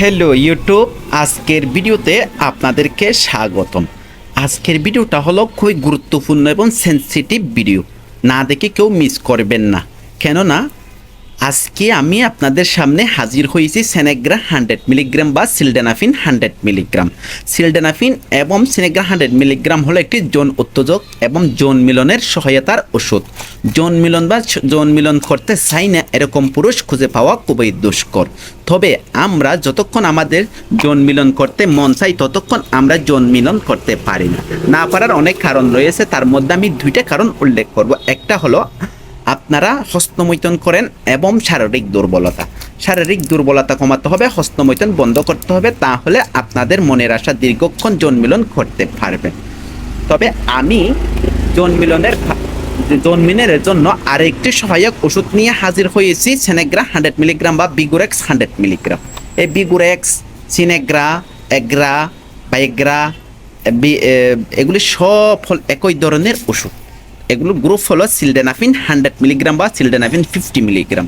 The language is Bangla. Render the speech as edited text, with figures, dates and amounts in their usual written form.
হ্যালো ইউটিউব, আজকের ভিডিওতে আপনাদেরকে স্বাগতম। আজকের ভিডিওটা হলো খুবই গুরুত্বপূর্ণ এবং সেন্সিটিভ ভিডিও, না দেখে কেউ মিস করবেন না। কেননা আজকে আমি আপনাদের সামনে হাজির হয়েছি সেনেগ্রা 100 মিলিগ্রাম বা সিলডেনাফিন 100 মিলিগ্রাম। সিলডেনাফিন এবং সেনেগ্রা 100 মিলিগ্রাম হলো একটি যৌন উত্তেজক এবং যৌন মিলনের সহায়তার ওষুধ। যৌন মিলন বা যৌন মিলন করতে চাই না এরকম পুরুষ খুঁজে পাওয়া খুবই দুষ্কর। তবে আমরা যতক্ষণ আমাদের যৌন মিলন করতে মন চাই ততক্ষণ আমরা যৌন মিলন করতে পারি না। না পারার অনেক কারণ রয়েছে, তার মধ্যে আমি দুইটা কারণ উল্লেখ করব। একটা হলো আপনারা হস্তমৈথুন করেন এবং শারীরিক দুর্বলতা কমাতে হবে, হস্তমৈথুন বন্ধ করতে হবে, তাহলে আপনাদের মনের আশা দীর্ঘক্ষণ যৌন মিলন করতে পারবেন। তবে আমি যৌন মিলনের জন্য আরেকটি সহায়ক ওষুধ নিয়ে হাজির হয়েছি, সেনেগ্রা 100 মিলিগ্রাম বা বিগুরেক্স 100 মিলিগ্রাম। এই বিগুরেক্স, সিনেগ্রা, এগ্রা, বাইগ্রা, এগুলি সব হল একই ধরনের ওষুধ। এগুলো গ্রুপ হলো সিলডেনাফিন 100 মিলিগ্রাম বা সিলডেনাফিন 50 মিলিগ্রাম।